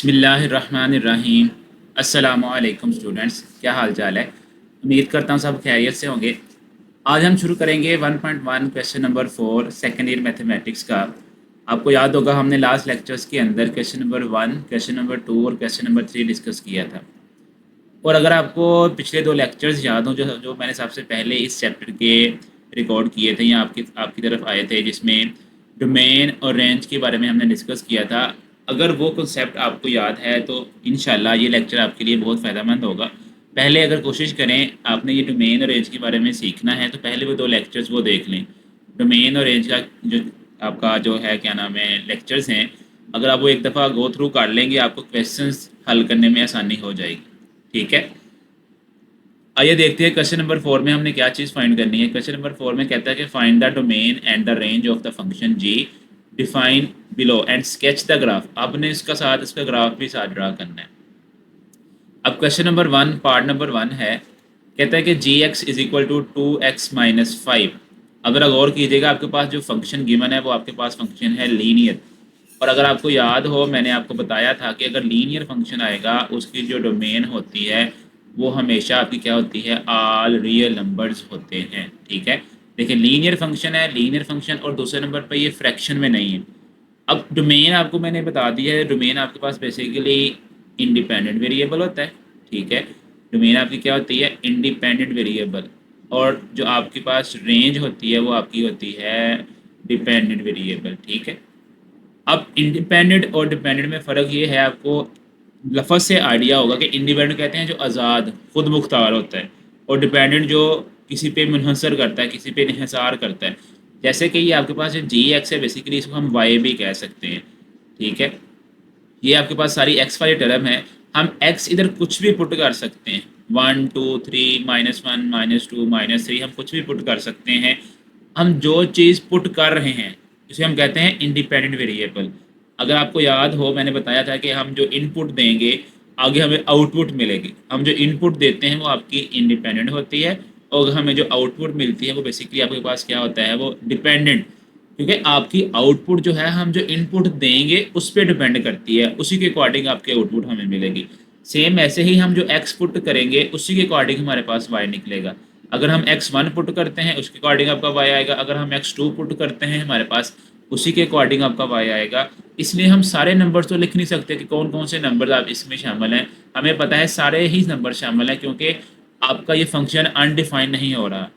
बिस्मिल्लाहिर्रहमानिर्रहीम। अस्सलामुअलैकुम स्टूडेंट्स, क्या हाल चाल है। उम्मीद करता हूँ सब खैरियत से होंगे। आज हम शुरू करेंगे 1.1 question number 4 second year mathematics का। आपको याद होगा हमने लास्ट लेक्चर्स के अंदर क्वेश्चन नंबर 1, क्वेश्चन नंबर 2 और क्वेश्चन नंबर 3 डिस्कस किया था। और अगर आपको पिछले दो लेक्चर्स याद हों जो जो मैंने सबसे पहले इस चैप्टर के रिकॉर्ड किए थे या आपकी तरफ आए थे, जिसमें डोमेन और रेंज के बारे में हमने डिस्कस किया था, अगर वो कॉन्सेप्ट आपको याद है तो इंशाल्लाह ये लेक्चर आपके लिए बहुत फ़ायदेमंद होगा। पहले अगर कोशिश करें आपने ये डोमेन और रेंज के बारे में सीखना है तो पहले वो दो लेक्चर्स वो देख लें। डोमेन और रेंज का जो आपका जो है क्या नाम है लेक्चर्स हैं, अगर आप वो एक दफ़ा गो थ्रू कर लेंगे आपको क्वेश्चंस हल करने में आसानी हो जाएगी। ठीक है, आइए देखते हैं क्वेश्चन नंबर 4 में हमने क्या चीज़ फाइंड करनी है। क्वेश्चन नंबर 4 में कहता है कि find the domain and the range of the function g define below and sketch the graph. आपने इसका साथ इसका ग्राफ भी साथ ड्रा करना है। अब क्वेश्चन नंबर 1 पार्ट नंबर 1 है, कहता है कि g x is equal to 2x-5। अगर गौर कीजिएगा आपके पास जो फंक्शन गिवन है वो आपके पास फंक्शन है लीनियर। और अगर आपको याद हो मैंने आपको बताया था कि अगर लीनियर फंक्शन आएगा उसकी जो डोमेन होती है वो हमेशा आपकी क्या होती है, ऑल रियल नंबर्स होते हैं। ठीक है, देखिए लीनियर फंक्शन है, लीनियर फंक्शन और दूसरे नंबर पर ये फ्रैक्शन में नहीं है। अब डोमेन आपको मैंने बता दिया है, डोमेन आपके पास बेसिकली इंडिपेंडेंट वेरिएबल होता है। ठीक है, डोमेन आपकी क्या होती है, इंडिपेंडेंट वेरिएबल। और जो आपके पास रेंज होती है वो आपकी होती है डिपेंडेंट वेरिएबल। ठीक है, अब इंडिपेंडेंट और डिपेंडेंट में फ़र्क ये है, आपको लफ्ज़ से आइडिया होगा कि इंडिपेंडेंट कहते हैं जो आज़ाद खुद मुख्तार होता है, और डिपेंडेंट जो किसी पे मुनहसर करता है, किसी पे इन्हिसार करता है। जैसे कि ये आपके पास जो जी एक्स है बेसिकली इसको हम वाई भी कह सकते हैं। ठीक है, ये आपके पास सारी एक्स वाली टर्म है, हम एक्स इधर कुछ भी पुट कर सकते हैं, 1 2 3 -1 -2 -3 हम कुछ भी पुट कर सकते हैं। हम जो चीज़ पुट कर रहे हैं इसे हम कहते हैं इंडिपेंडेंट वेरिएबल। अगर आपको याद हो मैंने बताया था कि हम जो इनपुट देंगे आगे हमें आउटपुट मिलेगी। हम जो इनपुट देते हैं वो आपकी इंडिपेंडेंट होती है, और हमें जो आउटपुट मिलती है वो बेसिकली आपके पास क्या होता है, वो डिपेंडेंट। क्योंकि आपकी आउटपुट जो है हम जो इनपुट देंगे उस पर डिपेंड करती है, उसी के अकॉर्डिंग आपकी आउटपुट हमें मिलेगी। सेम ऐसे ही हम जो एक्स पुट करेंगे उसी के अकॉर्डिंग हमारे पास वाई निकलेगा। अगर हम x1 पुट करते हैं उसके अकॉर्डिंग आपका y आएगा, अगर हम x2 पुट करते हैं हमारे पास उसी के अकॉर्डिंग आपका y आएगा। इसलिए हम सारे नंबर तो लिख नहीं सकते कि कौन कौन से नंबर आप इसमें शामिल हैं। हमें पता है सारे ही नंबर शामिल हैं क्योंकि आपका ये फंक्शन अनडिफाइंड नहीं हो रहा।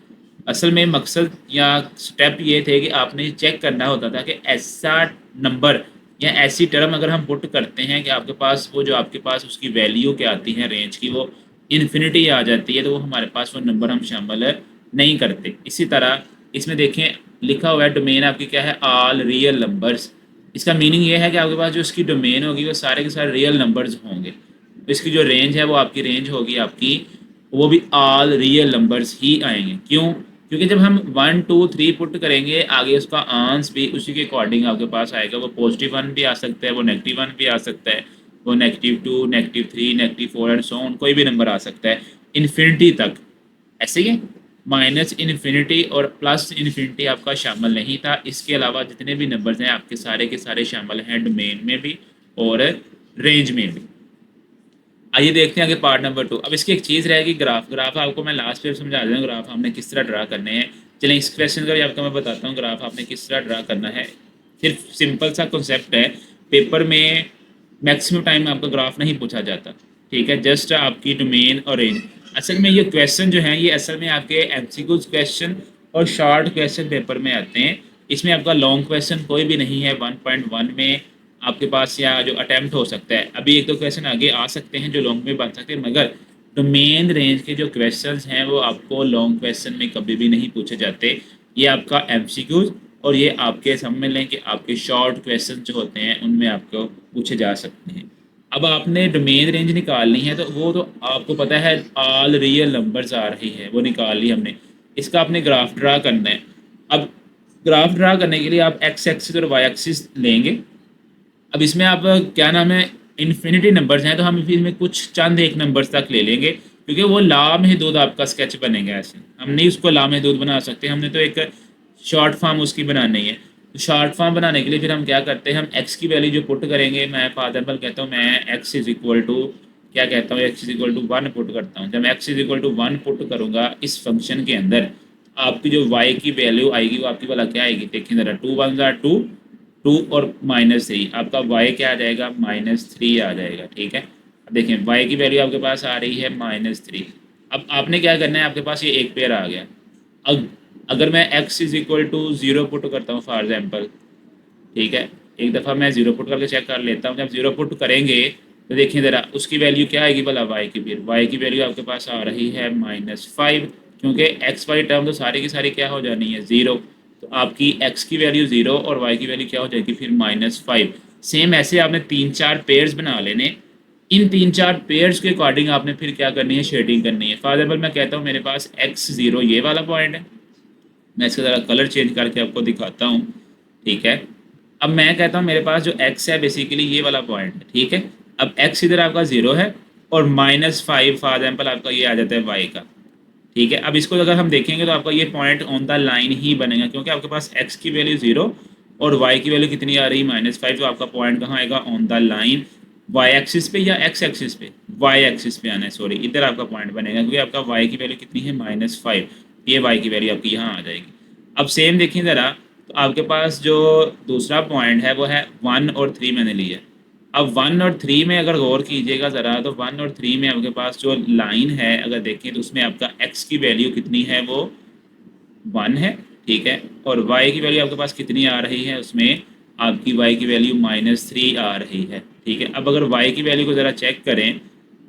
असल में मकसद या स्टेप ये थे कि आपने चेक करना होता था कि ऐसा नंबर या ऐसी टर्म अगर हम पुट करते हैं कि आपके पास वो जो आपके पास उसकी वैल्यू क्या आती है रेंज की वो इन्फिनिटी आ जाती है, तो वो हमारे पास वो नंबर हम शामिल नहीं करते। इसी तरह इसमें देखें लिखा हुआ है डोमेन आपकी क्या है, ऑल रियल नंबर्स। इसका मीनिंग ये है कि आपके पास जो इसकी डोमेन होगी वो सारे के सारे रियल नंबर्स होंगे। तो इसकी जो रेंज है वो आपकी रेंज होगी आपकी, वो भी ऑल रियल नंबर्स ही आएंगे। क्यों? क्योंकि जब हम 1 2 3 पुट करेंगे आगे उसका आंस भी उसी के अकॉर्डिंग आपके पास आएगा। वो +1 भी आ सकता है, वो -1 भी आ सकता है, वो -2 -3 -4 एंड सो ऑन, कोई भी नंबर आ सकता है इन्फिनिटी तक। ऐसे ही माइनस इन्फिनिटी और प्लस इन्फिनिटी आपका शामिल नहीं था। इसके अलावा जितने भी नंबर्स हैं आपके सारे के सारे शामिल हैं डोमेन में भी और रेंज में भी। आइए देखते हैं आगे पार्ट नंबर 2। अब इसकी एक चीज़ रहेगी, ग्राफ। ग्राफ आपको मैं लास्ट पे समझा दूँगा ग्राफ हमने किस तरह ड्रा करने हैं। चलें इस क्वेश्चन का भी आपको मैं बताता हूँ ग्राफ आपने किस तरह ड्रा करना है। सिर्फ सिंपल सा कॉन्सेप्ट है, पेपर में मैक्सिमम टाइम आपका ग्राफ नहीं पूछा जाता। ठीक है, जस्ट आपकी डोमेन और रेंज। असल में ये क्वेश्चन जो हैं ये असल में आपके एमसीक्यूज क्वेश्चन और शॉर्ट क्वेश्चन पेपर में आते हैं। इसमें आपका लॉन्ग क्वेश्चन कोई भी नहीं है 1.1 में आपके पास, या जो अटैम्प्ट हो सकता है। अभी एक दो क्वेश्चन आगे आ सकते हैं जो लॉन्ग में बन सकते हैं, मगर डोमेन रेंज के जो क्वेश्चंस हैं वो आपको लॉन्ग क्वेश्चन में कभी भी नहीं पूछे जाते। ये आपका एमसीक्यूज और ये आपके समझ लें कि आपके शॉर्ट क्वेश्चन जो होते हैं उनमें आपको पूछे जा सकते हैं। अब आपने डोमेन रेंज निकालनी है तो वो तो आपको पता है ऑल रियल नंबर्स आ रही है, वो निकाल ली हमने। इसका आपने ग्राफ ड्रा करना है। अब ग्राफ ड्रा करने के लिए आप एक्स एक्सिस और वाई एक्सिस लेंगे। अब इसमें आप क्या नाम है इन्फिनिटी नंबर्स हैं तो हम फिर में कुछ चंद एक नंबर्स तक ले लेंगे क्योंकि वो लामहदूद आपका स्केच बनेगा। ऐसे हम नहीं उसको लामहदूद बना सकते, हमने तो एक शॉर्ट फॉर्म उसकी बनानी है। तो शॉर्ट फॉर्म बनाने के लिए फिर हम क्या करते हैं, हम एक्स की वैल्यू जो पुट करेंगे, मैं फॉर एग्जाम्पल कहता हूँ मैं एक्स इज इक्वल टू क्या कहता हूँ, x is equal to 1 put करता हूँ। जब मैं x is equal to 1 put करूँगा इस फंक्शन के अंदर, आपकी जो वाई की वैल्यू आएगी वो आपकी वाला क्या आएगी, देखिए ज़रा, 2 1 ज़ा 2, 2 और -3, आपका वाई क्या आ जाएगा, -3 आ जाएगा। ठीक है, अब देखें वाई की वैल्यू आपके पास आ रही है -3। अब आपने क्या करना है, आपके पास ये एक पेयर आ गया। अब अगर मैं x is equal to 0 put करता हूँ फॉर एग्जाम्पल, ठीक है, एक दफ़ा मैं 0 पुट करके चेक कर लेता हूँ। जब 0 पुट करेंगे तो देखिए ज़रा उसकी वैल्यू क्या आएगी भला, वाई की, फिर वाई की वैल्यू आपके पास आ रही है -5, क्योंकि एक्स वाई टर्म तो सारी की सारी क्या हो जानी है, 0। तो आपकी x की वैल्यू 0 और y की वैल्यू क्या हो जाएगी फिर -5। सेम ऐसे आपने 3-4 पेयर्स बना लेने। इन 3-4 पेयर्स के अकॉर्डिंग आपने फिर क्या करनी है, शेडिंग करनी है। फॉर एग्जाम्पल मैं कहता हूँ मेरे पास x0 ये वाला पॉइंट है, मैं इसका ज़रा कलर चेंज करके आपको दिखाता हूँ। ठीक है, अब मैं कहता हूँ मेरे पास जो x है बेसिकली ये वाला पॉइंट है। ठीक है, अब x इधर आपका 0 है और -5 फॉर एग्जाम्पल आपका ये आ जाता है y का। ठीक है, अब इसको अगर हम देखेंगे तो आपका ये पॉइंट ऑन द लाइन ही बनेगा, क्योंकि आपके पास x की वैल्यू 0 और y की वैल्यू कितनी आ रही है, -5। तो आपका पॉइंट कहाँ आएगा, on the line, y axis पे या x एक्सिस पे, y एक्सिस पे आना है, सॉरी, इधर आपका पॉइंट बनेगा, क्योंकि आपका y की वैल्यू कितनी है, -5। ये y की वैल्यू आपकी यहाँ आ जाएगी। अब सेम देखिए ज़रा, तो आपके पास जो दूसरा पॉइंट है वो है 1 और 3 मैंने लिया। अब 1 और 3 में अगर गौर कीजिएगा ज़रा, तो 1 और 3 में आपके पास जो लाइन है अगर देखें तो उसमें आपका x की वैल्यू कितनी है, वो 1 है। ठीक है, और y की वैल्यू आपके पास कितनी आ रही है, उसमें आपकी y की वैल्यू -3 आ रही है। ठीक है, अब अगर y की वैल्यू को ज़रा चेक करें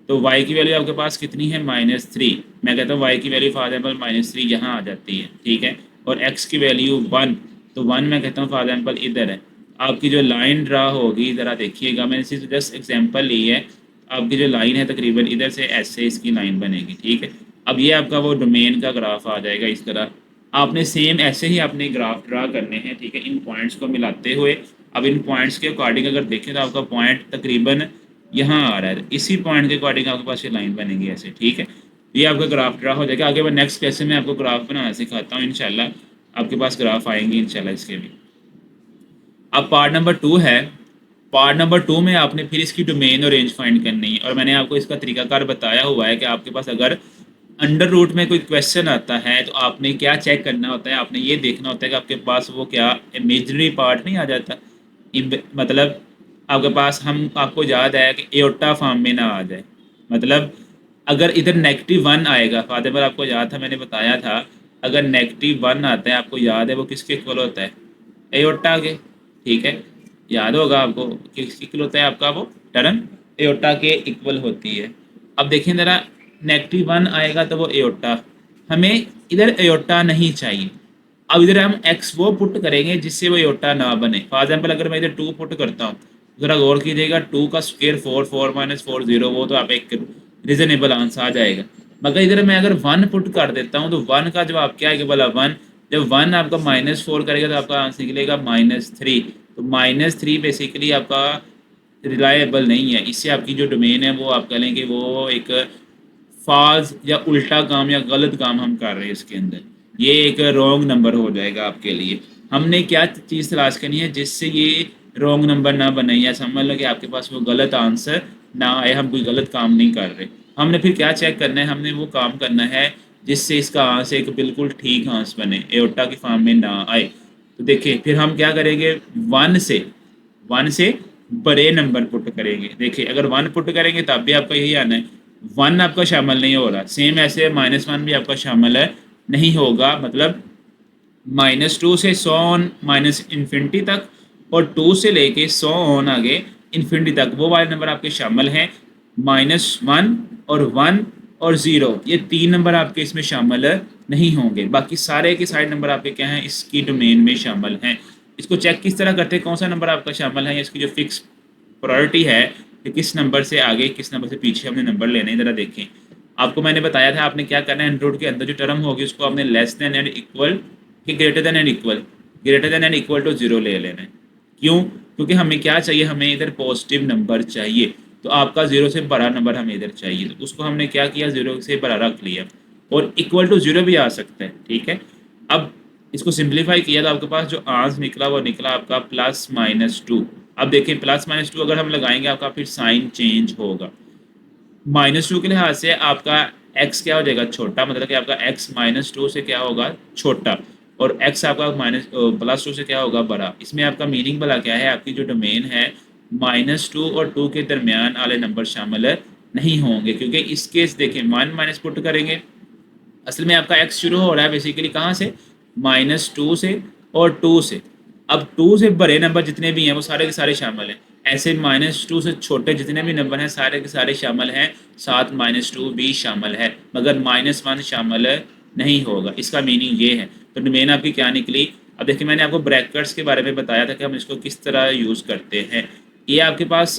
तो y की वैल्यू आपके पास कितनी है, -3। मैं कहता हूँ y की वैल्यू फॉर एग्जाम्पल -3 यहाँ आ जाती है। ठीक है, और x की वैल्यू 1, तो 1 मैं कहता हूँ फॉर एग्जाम्पल इधर है। आपकी जो लाइन ड्रा होगी ज़रा देखिएगा, मैंने सिर्फ जस्ट एग्जाम्पल ली है। आपकी जो लाइन है तकरीबन इधर से ऐसे इसकी लाइन बनेगी। ठीक है, अब ये आपका वो डोमेन का ग्राफ आ जाएगा इस तरह। आपने सेम ऐसे ही अपने ग्राफ ड्रा करने हैं। ठीक है, इन पॉइंट्स को मिलाते हुए, अब इन पॉइंट्स के अकॉर्डिंग अगर देखें तो आपका पॉइंट तकरीबन यहाँ आ रहा है, इसी पॉइंट के अकॉर्डिंग आपके पास ये लाइन बनेगी ऐसे। ठीक है, ये आपका ग्राफ ड्रा हो जाएगा। आगे मैं नेक्स्ट क्वेश्चन में आपको ग्राफ बनाना सिखाता हूँ इंशाल्लाह, आपके पास ग्राफ आएंगे इंशाल्लाह इसके भी। अब पार्ट नंबर 2 है। पार्ट नंबर 2 में आपने फिर इसकी डोमेन और रेंज फाइंड करनी है, और मैंने आपको इसका तरीकाकार बताया हुआ है कि आपके पास अगर अंडर रूट में कोई क्वेश्चन आता है तो आपने क्या चेक करना होता है, आपने ये देखना होता है कि आपके पास वो क्या इमेजिनरी पार्ट नहीं आ जाता। मतलब आपके पास, हम आपको याद है कि एओटा फॉर्म में ना आ जाए। मतलब अगर इधर -1 आएगा, फातिमा आपको याद था, मैंने बताया था, अगर -1 आता है आपको याद है वो किसके इक्वल होता है, एओटा के। ठीक है, याद होगा आपको किसके इक्वल होता है, आपका वो टर्म एओटा के इक्वल होती है। अब देखिए ज़रा, -1 आएगा तो वो एओटा, हमें इधर एओटा नहीं चाहिए। अब इधर हम एक्स वो पुट करेंगे जिससे वो एओटा ना बने। फॉर एग्जाम्पल अगर मैं इधर 2 पुट करता हूँ, ज़रा गौर कीजिएगा, 2 का स्क्वायर 4, 4 - 4 0, वो तो आप एक रीजनेबल आंसर आ जाएगा। मगर इधर मैं अगर 1 पुट कर देता हूँ तो 1 का जवाब क्या है, बोला 1। जब 1 आपका -4 करेगा तो आपका आंसर निकलेगा -3। तो -3 बेसिकली आपका रिलायबल नहीं है, इससे आपकी जो डोमेन है वो आप कह लेंगे वो एक फाल्स या उल्टा काम या गलत काम हम कर रहे हैं इसके अंदर, ये एक रॉन्ग नंबर हो जाएगा आपके लिए। हमने क्या चीज़ तलाश करनी है जिससे ये रॉन्ग नंबर ना बने, या समझ लो कि आपके पास वो गलत आंसर ना आए, हम कोई गलत काम नहीं कर रहे। हमने फिर क्या चेक करना है, हमने वो काम करना है जिससे इसका आंसर एक बिल्कुल ठीक आंसर बने, एओटा की फॉर्म में ना आए। तो देखिए फिर हम क्या करेंगे, 1 से बड़े नंबर पुट करेंगे। देखिए अगर 1 पुट करेंगे तब भी आपका यही आना है, 1 आपका शामिल नहीं हो रहा। सेम ऐसे -1 भी आपका शामिल है नहीं होगा, मतलब -2 से 100 ऑन माइनस इन्फिनिटी तक, और 2 से लेके 100 ऑन आगे इन्फिनिटी तक वो वाले नंबर आपके शामिल हैं। -1 और 1 और 0, ये 3 नंबर आपके इसमें शामिल नहीं होंगे। बाकी सारे के सारे नंबर आपके क्या हैं, इसकी डोमेन में शामिल हैं। इसको चेक किस तरह करते हैं, कौन सा नंबर आपका शामिल है, इसकी जो फिक्स प्रायोरिटी है कि किस नंबर से आगे किस नंबर से पीछे हमने नंबर लेने हैं। ज़रा देखें, आपको मैंने बताया था आपने क्या करना है, एंड्रॉइड के अंदर जो टर्म होगी उसको आपने लेस देन एंड इक्वल कि greater than and equal to 0 ले लेना है। क्यों, क्योंकि हमें क्या चाहिए, हमें इधर पॉजिटिव नंबर चाहिए, तो आपका 0 से बड़ा नंबर हमें इधर चाहिए, तो उसको हमने क्या किया, 0 से बड़ा रख लिया, और इक्वल टू 0 भी आ सकता है। ठीक है, अब इसको सिंप्लीफाई किया तो आपके पास जो आंसर निकला वो निकला आपका +-2। अब देखिए +-2 अगर हम लगाएंगे आपका फिर साइन चेंज होगा। -2 के लिहाज से आपका x क्या हो जाएगा, छोटा, मतलब कि आपका x -2 से क्या होगा, छोटा, और x आपका +2 से क्या होगा, बड़ा। इसमें आपका मीनिंग भला क्या है, आपकी जो डोमेन है -2 और 2 के दरमियान वाले नंबर शामिल नहीं होंगे, क्योंकि इस केस देखें 1 माइनस पुट करेंगे, असल में आपका x शुरू हो रहा है बेसिकली कहाँ से, -2 से और 2 से। अब 2 से बड़े नंबर जितने भी हैं वो सारे के सारे शामिल हैं, ऐसे -2 से छोटे जितने भी नंबर हैं सारे के सारे शामिल हैं, साथ -2 भी शामिल है, मगर -1 शामिल नहीं होगा। इसका मीनिंग ये है। तो डोमेन आपकी क्या निकली। अब देखिए मैंने आपको ब्रैकेट्स के बारे में बताया था कि हम इसको किस तरह यूज़ करते हैं। ये आपके पास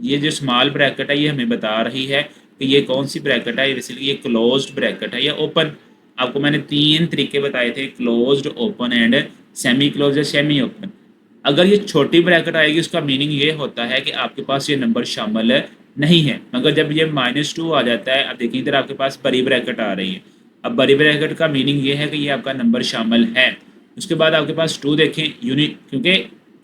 ये जो स्मॉल ब्रैकेट है ये हमें बता रही है कि ये कौन सी ब्रैकेट है, बेसिकली ये क्लोज्ड ब्रैकेट है या ओपन। आपको मैंने 3 तरीके बताए थे, closed, open and semi close या सेमी ओपन। अगर ये छोटी ब्रैकेट आएगी उसका मीनिंग ये होता है कि आपके पास ये नंबर शामिल नहीं है, मगर जब ये -2 आ जाता है, अब देखिए इधर आपके पास बड़ी ब्रैकेट आ रही है। अब बड़ी ब्रैकेट का मीनिंग ये है कि ये आपका नंबर शामिल है। उसके बाद आपके पास 2 देखें यूनिट, क्योंकि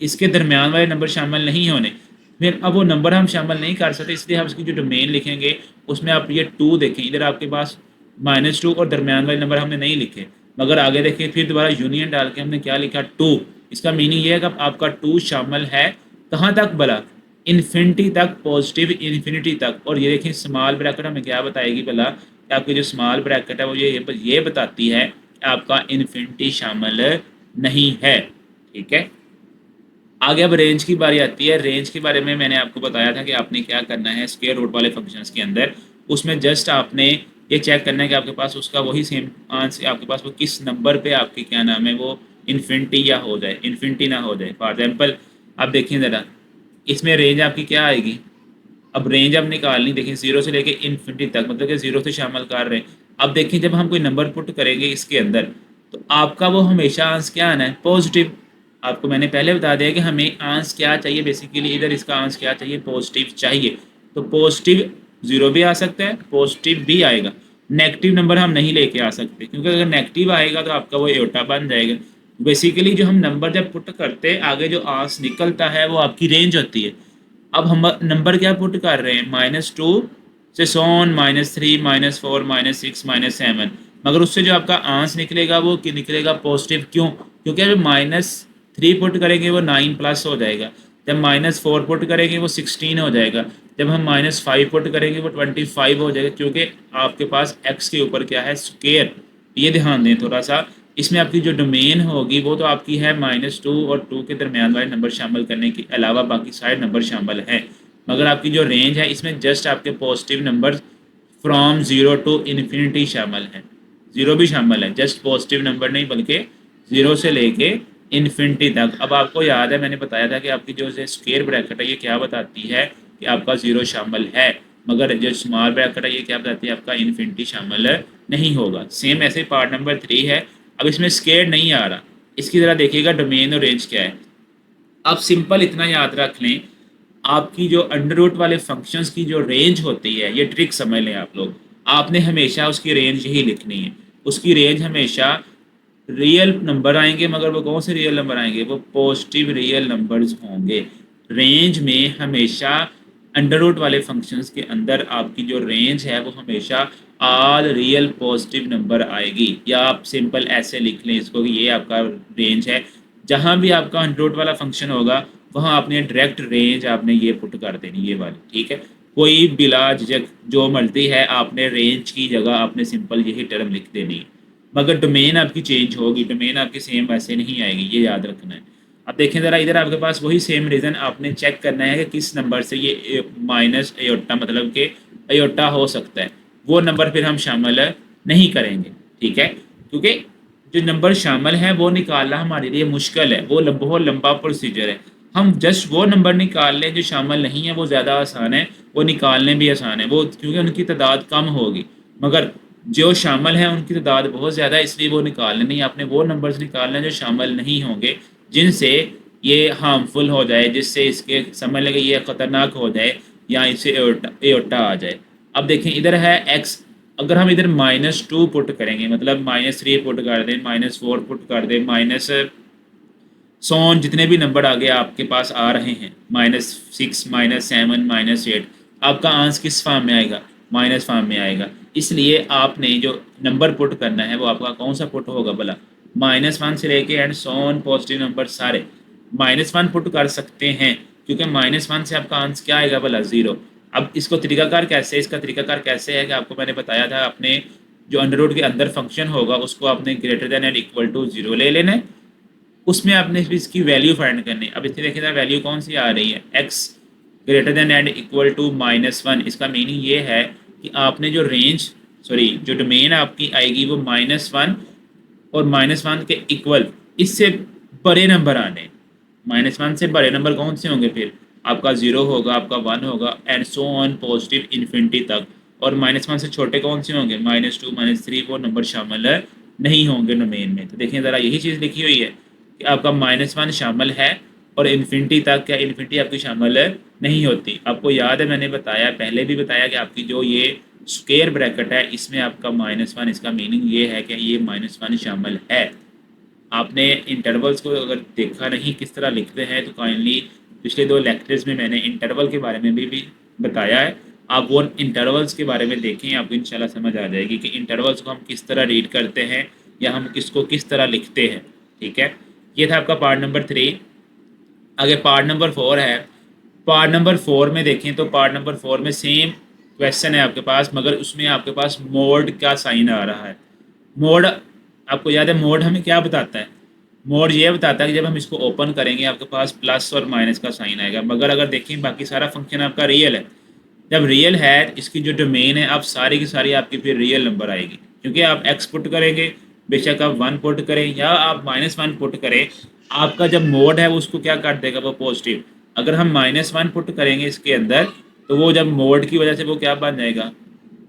इसके दरमियान वाले नंबर शामिल नहीं होने, फिर अब वो नंबर हम शामिल नहीं कर सकते, इसलिए हम इसकी जो डोमेन लिखेंगे उसमें आप ये 2 देखें, इधर आपके पास -2 और दरमियान वाले नंबर हमने नहीं लिखे, मगर आगे देखिए फिर दोबारा यूनियन डाल के हमने क्या लिखा, 2। इसका मीनिंग ये है कि आपका 2 शामिल है कहाँ तक भला, इन्फिनिटी तक, पॉजिटिव इन्फिनिटी तक। और ये देखिए स्मॉल ब्रैकेट हमें क्या बताएगी भला, कि आपकी जो स्मॉल ब्रैकेट है वो ये बताती है कि आपका इन्फिनिटी शामिल नहीं है। ठीक है, आगे अब रेंज की बारी आती है। रेंज के बारे में मैंने आपको बताया था कि आपने क्या करना है स्क्वायर रूट वाले फंक्शंस के अंदर, उसमें जस्ट आपने ये चेक करना है कि आपके पास उसका वही सेम आंसर, आपके पास वो किस नंबर पे आपकी क्या नाम है वो इन्फिनिटी या हो जाए, इन्फिनिटी ना हो जाए। फॉर एग्जाम्पल आप देखिए ज़रा, इसमें रेंज आपकी क्या आएगी। अब रेंज अब निकालनी, देखिए 0 से लेके इन्फिनिटी तक, मतलब कि 0 से शामिल कर रहे हैं। अब देखिए जब हम कोई नंबर पुट करेंगे इसके अंदर, तो आपका वो हमेशा आंसर क्या आना है, पॉजिटिव। आपको मैंने पहले बता दिया कि हमें आंसर क्या चाहिए, बेसिकली इधर इसका आंसर क्या चाहिए, पॉजिटिव चाहिए। तो पॉजिटिव 0 भी आ सकता है, पॉजिटिव भी आएगा। नेगेटिव नंबर हम नहीं लेके आ सकते, क्योंकि अगर नेगेटिव आएगा तो आपका वो एयोटा बन जाएगा। बेसिकली जो हम नंबर जब पुट करते हैं आगे जो आंसर निकलता है वो आपकी रेंज होती है। अब हम नंबर क्या पुट कर रहे हैं, -2 से सोन -3 -4 -6 -7, मगर उससे जो आपका आंसर निकलेगा वो निकलेगा पॉजिटिव। क्यों, क्योंकि जब -3 पुट करेंगे वो 9+ हो जाएगा, जब -4 पुट करेंगे वो 16 हो जाएगा, जब हम -5 पुट करेंगे वो 25 हो जाएगा, क्योंकि आपके पास x के ऊपर क्या है, स्क्वायर। ये ध्यान दें थोड़ा सा। इसमें आपकी जो डोमेन होगी वो तो आपकी है -2 और 2 के दरमियान वाले नंबर शामिल करने के अलावा बाकी सारे नंबर शामिल हैं, मगर आपकी जो रेंज है इसमें जस्ट आपके positive number from 0 to infinity शामिल हैं। 0 भी शामिल है, जस्ट पॉजिटिव नंबर नहीं बल्कि 0 से लेके इन्फिनिटी तक। अब आपको याद है मैंने बताया था कि आपकी जो स्क्वायर ब्रैकेट है ये क्या बताती है कि आपका 0 शामिल है, मगर जो स्मॉल ब्रैकेट है ये क्या बताती है, आपका इन्फिनिटी शामिल नहीं होगा। सेम ऐसे पार्ट नंबर 3 है। अब इसमें स्क्वायर नहीं आ रहा, इसकी तरह देखिएगा डोमेन और रेंज क्या है। आप सिंपल इतना याद रख लें, आपकी जो अंडर रूट वाले फंक्शंस की जो रेंज होती है, ये ट्रिक समझ लें आप लोग, आपने हमेशा उसकी रेंज यही लिखनी है। उसकी रेंज हमेशा रियल नंबर आएंगे, मगर वो कौन से रियल नंबर आएंगे, वो पॉजिटिव रियल नंबर्स होंगे। रेंज में हमेशा अंडर रूट वाले फंक्शंस के अंदर आपकी जो रेंज है वो हमेशा ऑल रियल पॉजिटिव नंबर आएगी, या आप सिंपल ऐसे लिख लें इसको कि ये आपका रेंज है। जहाँ भी आपका अंडर रूट वाला फंक्शन होगा वहाँ आपने डायरेक्ट रेंज आपने ये पुट कर देनी, ये वाली। ठीक है, कोई बिला झिझक जो मर्जी है आपने रेंज की जगह आपने सिंपल यही टर्म लिख देनी है, मगर डोमेन आपकी चेंज होगी, डोमेन आपकी सेम वैसे नहीं आएगी, ये याद रखना है। अब देखें ज़रा इधर आपके पास वही सेम रीज़न आपने चेक करना है कि किस नंबर से ये माइनस एयोटा मतलब कि एयोटा हो सकता है, वो नंबर फिर हम शामिल नहीं करेंगे। ठीक है, क्योंकि जो नंबर शामिल है वो निकालना हमारे लिए मुश्किल है, वो बहुत लंबा प्रोसीजर है। हम जस्ट वो नंबर निकाल लें जो शामिल नहीं है, वो ज़्यादा आसान है, वो निकालने भी आसान है, वो क्योंकि उनकी तादाद कम होगी। मगर जो शामिल हैं उनकी तादाद बहुत ज़्यादा है, इसलिए वो निकालने नहीं, आपने वो नंबर्स निकालने जो शामिल नहीं होंगे, जिनसे ये हार्मफुल हो जाए, जिससे इसके समझ लगे ये ख़तरनाक हो जाए या इससे एयोटा आ जाए। अब देखें इधर है x, अगर हम इधर -2 पुट करेंगे, मतलब -3 पुट कर दें, -4 पुट कर दें, माइनस सोन जितने भी नंबर आगे आपके पास आ रहे हैं, -6, -7, -8, आपका आंसर किस फॉर्म में आएगा? माइनस फॉर्म में आएगा। इसलिए आपने जो नंबर पुट करना है वो आपका कौन सा पुट होगा भला? -1 से लेके एंड सोन पॉजिटिव नंबर सारे -1 पुट कर सकते हैं, क्योंकि -1 से आपका आंसर क्या आएगा भला? 0। अब इसको तरीकाकार कैसे, इसका तरीकाकार कैसे है कि आपको मैंने बताया था, अपने जो अंडर रूट के अंदर फंक्शन होगा उसको आपने greater than and equal to 0 ले लेना है, उसमें आपने इसकी वैल्यू फाइंड करनी है। अब इससे देखिए ना वैल्यू कौन सी आ रही है? x greater than and equal to -1। इसका मीनिंग ये है कि आपने जो रेंज जो डोमेन आपकी आएगी वो -1 और -1 के इक्वल, इससे बड़े नंबर आने। -1 से बड़े नंबर कौन से होंगे फिर? आपका 0 होगा, आपका 1 होगा and so on positive infinity तक। और -1 से छोटे कौन से होंगे? -2, -3, वो नंबर शामिल नहीं होंगे डोमेन में। तो देखिए ज़रा यही चीज़ लिखी हुई है कि आपका -1 शामिल है और इन्फिनिटी तक, क्या इन्फिनिटी आपकी शामिल नहीं होती? आपको याद है मैंने बताया, पहले भी बताया कि आपकी जो ये स्क्वायर ब्रैकेट है इसमें आपका -1, इसका मीनिंग ये है कि ये -1 शामिल है। आपने इंटरवल्स को अगर देखा नहीं किस तरह लिखते हैं तो काइंडली पिछले 2 लेक्चर्स में मैंने इंटरवल के बारे में भी बताया है, आप वो इंटरवल्स के बारे में देखें, आपको इंशाल्लाह समझ आ जाएगी कि इंटरवल्स को हम किस तरह रीड करते हैं या हम किसको किस तरह लिखते हैं। ठीक है, ये था आपका पार्ट नंबर 3। आगे पार्ट नंबर 4 है। पार्ट नंबर 4 में देखें तो पार्ट नंबर 4 में सेम क्वेश्चन है आपके पास, मगर उसमें आपके पास मोड का साइन आ रहा है। मोड आपको याद है, मोड हमें क्या बताता है? मोड ये बताता है कि जब हम इसको ओपन करेंगे आपके पास प्लस और माइनस का साइन आएगा, मगर अगर देखें बाकी सारा फंक्शन आपका रियल है। जब रियल है इसकी जो डोमेन है आप सारी की सारी आपकी फिर रियल नंबर आएगी, क्योंकि आप एक्स पुट करेंगे, बेशक आप 1 पुट करें या आप -1 पुट करें, आपका जब मोड है वो उसको क्या कर देगा? वो पॉजिटिव। अगर हम -1 पुट करेंगे इसके अंदर तो वो जब मोड की वजह से वो क्या बन जाएगा?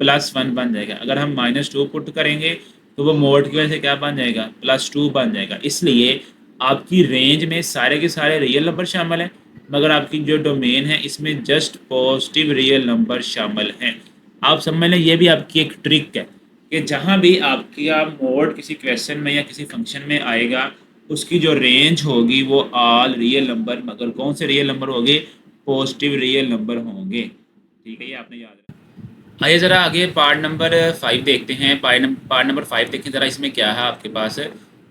+1 बन जाएगा। अगर हम -2 पुट करेंगे तो वो मोड की वजह से क्या बन जाएगा? +2 बन जाएगा। इसलिए आपकी रेंज में सारे के सारे रियल नंबर शामिल हैं, मगर आपकी जो डोमेन है इसमें जस्ट पॉजिटिव रियल नंबर शामिल हैं। आप समझ लें ये भी आपकी एक ट्रिक है कि जहाँ भी आपका मोड किसी क्वेश्चन में या किसी फंक्शन में आएगा उसकी जो रेंज होगी वो ऑल रियल नंबर, मगर कौन से रियल नंबर होंगे? पॉजिटिव रियल नंबर होंगे। ठीक है, ये आपने याद रखना। आइए ज़रा आगे पार्ट नंबर 5 देखते हैं। पार्ट नंबर 5 देखें ज़रा, इसमें क्या है आपके पास।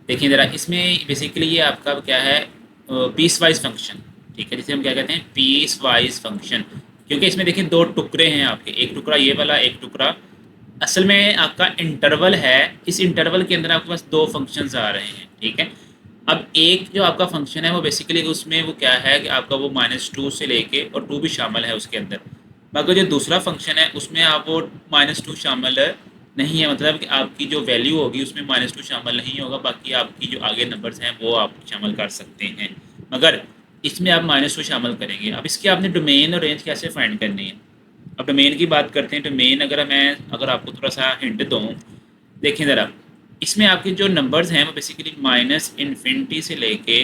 देखिए ज़रा, इसमें बेसिकली ये आपका क्या है? Piecewise function. ठीक है, जिसे हम क्या कहते हैं? Piecewise function. क्योंकि इसमें देखिए 2 टुकड़े हैं आपके, एक टुकड़ा ये वाला, एक टुकड़ा असल में आपका इंटरवल है। इस इंटरवल के अंदर आपके पास 2 फंक्शंस आ रहे हैं। ठीक है, अब एक जो आपका फंक्शन है वो बेसिकली उसमें वो क्या है कि आपका वो -2 से लेके, और 2 भी शामिल है उसके अंदर, मगर जो दूसरा फंक्शन है उसमें आप वो -2 शामिल नहीं है, मतलब कि आपकी जो वैल्यू होगी उसमें -2 शामिल नहीं होगा, बाकी आपकी जो आगे नंबर्स हैं वो आप शामिल कर सकते हैं, मगर इसमें आप -2 शामिल करेंगे। अब इसकी आपने डोमेन और रेंज कैसे फाइंड करनी है? अब डोमेन की बात करते हैं। डोमेन अगर आपको थोड़ा सा हिंट दूँ, देखें ज़रा, इसमें आपके जो नंबर्स हैं वो बेसिकली -इन्फिनिटी से लेके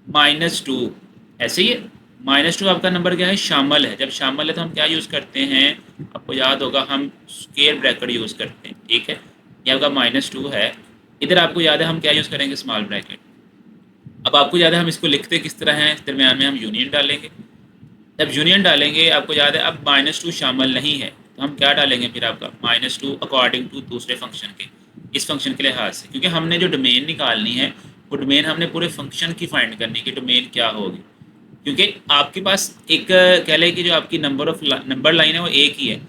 -2 ऐसे ही है। -2 आपका नंबर क्या है? शामिल है। जब शामिल है तो हम क्या यूज़ करते हैं? आपको याद होगा हम स्क्वायर ब्रैकेट यूज़ करते हैं। ठीक है, ये आपका -2 है, इधर आपको याद है हम क्या यूज़ करेंगे? Small bracket. अब आपको याद है हम इसको लिखते किस तरह हैं? इस दरम्यान में हम यूनियन डालेंगे। जब यूनियन डालेंगे आपको याद है अब -2 शामिल नहीं है तो हम क्या डालेंगे फिर? आपका -2 अकॉर्डिंग टू दूसरे फंक्शन के, इस फंक्शन के लिहाज से, क्योंकि हमने जो डोमेन निकालनी है वो डोमेन हमने पूरे फंक्शन की फाइंड करनी कि डोमेन क्या होगी। क्योंकि आपके पास एक कह लें कि जो आपकी नंबर लाइन है वो एक ही है,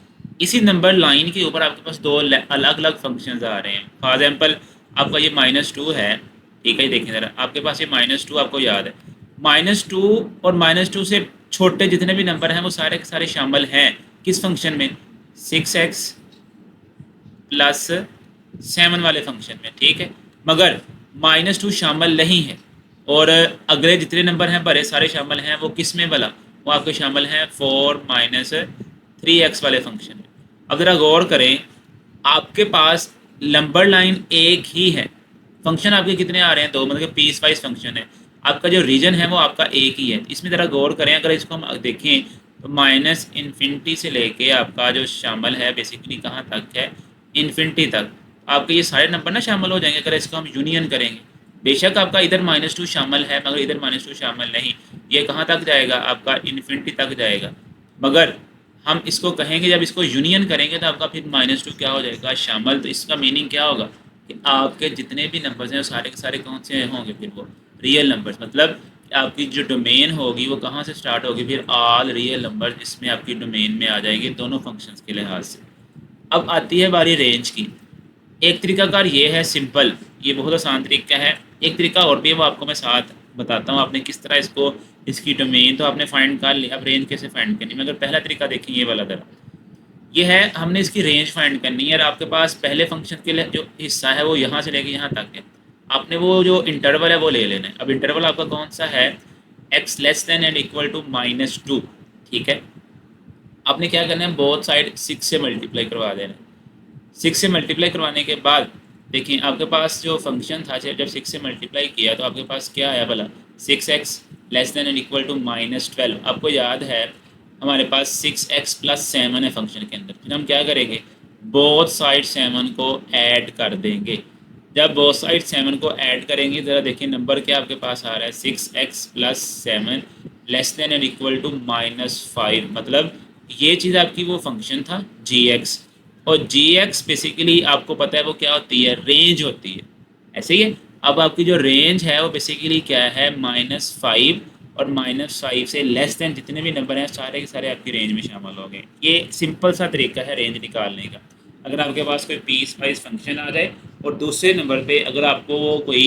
इसी नंबर लाइन के ऊपर आपके पास 2 अलग अलग फंक्शंस आ रहे हैं। फॉर एग्जांपल आपका ये -2 है। ठीक है, देखें ज़रा, आपके पास ये -2 आपको याद है, -2 और -2 से छोटे जितने भी नंबर हैं वो सारे के सारे शामिल हैं किस फंक्शन में? 6x + 7 वाले फंक्शन में। ठीक है, मगर -2 शामिल नहीं है, और अगले जितने नंबर हैं बड़े सारे शामिल हैं, वो किस में भला? वो आपके शामिल हैं 4 - 3x वाले फंक्शन में। अगर आप गौर करें आपके पास नंबर लाइन एक ही है, फंक्शन आपके कितने आ रहे हैं? 2, मतलब पीस वाइज फंक्शन है, आपका जो रीजन है वो आपका एक ही है। इसमें ज़रा गौर करें, अगर इसको हम देखें तो माइनस इन्फिनिटी से लेके आपका जो शामिल है बेसिकली कहाँ तक है, इन्फिनिटी तक। आपके ये सारे नंबर ना शामिल हो जाएंगे अगर इसको हम यूनियन करेंगे। बेशक आपका इधर -2 शामिल है मगर इधर -2 शामिल नहीं। ये कहाँ तक जाएगा, आपका इन्फिनिटी तक जाएगा। मगर हम इसको कहेंगे जब इसको यूनियन करेंगे तो आपका फिर -2 क्या हो जाएगा, शामिल। तो इसका मीनिंग क्या होगा कि आपके जितने भी नंबर्स हैं वो सारे के सारे कौन से होंगे, फिर वो रियल नंबर्स। मतलब आपकी जो डोमेन होगी वो कहाँ से स्टार्ट होगी, फिर ऑल रियल नंबर इसमें आपकी डोमेन में आ जाएंगे दोनों फंक्शंस के लिहाज से। अब आती है बारी रेंज की। एक तरीकाकार ये है सिंपल, ये बहुत आसान तरीका है। एक तरीका और भी है वो आपको मैं साथ बताता हूँ आपने किस तरह इसको, इसकी डोमेन तो आपने फाइंड कर लिया, अब रेंज कैसे फाइंड करनी। मगर पहला तरीका देखें ये वाला जरा, ये है हमने इसकी रेंज फाइंड करनी है। और आपके पास पहले फंक्शन के लिए जो हिस्सा है वो यहाँ से लेके यहाँ तक है। आपने वो जो इंटरवल है वो ले लेना है। अब इंटरवल आपका कौन सा है, x less than and equal to -2, ठीक है। आपने क्या करना है, बोथ साइड 6 से मल्टीप्लाई करवा देना है। 6 से मल्टीप्लाई करवाने के बाद देखिए आपके पास जो फंक्शन था जब 6 से मल्टीप्लाई किया तो आपके पास क्या आया भला, 6x less than and equal to -12। आपको याद है हमारे पास 6x प्लस 7 है फंक्शन के अंदर। फिर हम क्या करेंगे, बोथ साइड 7 को ऐड कर देंगे। जब बोथ साइड 7 को ऐड करेंगे ज़रा देखिए नंबर क्या आपके पास आ रहा है, 6x plus 7 less than and equal to -5। मतलब ये चीज़ आपकी वो फंक्शन था gx, और gx बेसिकली आपको पता है वो क्या होती है, रेंज होती है, ऐसे ही है। अब आपकी जो रेंज है वो बेसिकली क्या है, -5 और -5 से लेस देन जितने भी नंबर हैं सारे के सारे आपकी रेंज में शामिल हो गए। ये सिंपल सा तरीका है रेंज निकालने का। अगर आपके पास कोई पीस वाइज फंक्शन आ जाए और दूसरे नंबर पे अगर आपको वो कोई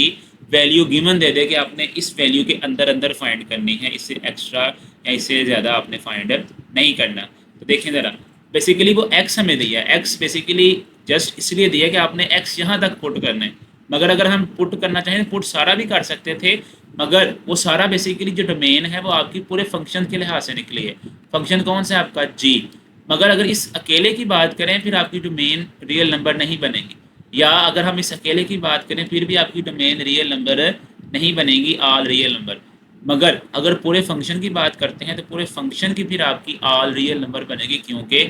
वैल्यू गिवन दे दे कि आपने इस वैल्यू के अंदर अंदर फाइंड करनी है, इससे एक्स्ट्रा या इससे ज़्यादा आपने फाइंड नहीं करना। तो देखें ज़रा, बेसिकली वो x हमें दिया है, x बेसिकली जस्ट इसलिए दिया कि आपने x यहाँ तक पुट करना है। मगर अगर हम पुट करना चाहें तो पुट सारा भी कर सकते थे, मगर वो सारा बेसिकली जो डोमेन है वो आपकी पूरे फंक्शन के लिहाज से निकली है। फंक्शन कौन सा है आपका g। मगर अगर इस अकेले की बात करें फिर आपकी डोमेन रियल नंबर नहीं बनेगी, या अगर हम इस अकेले की बात करें फिर भी आपकी डोमेन रियल नंबर नहीं बनेगी, ऑल रियल नंबर। मगर अगर पूरे फंक्शन की बात करते हैं तो पूरे फंक्शन की फिर आपकी ऑल रियल नंबर बनेगी, क्योंकि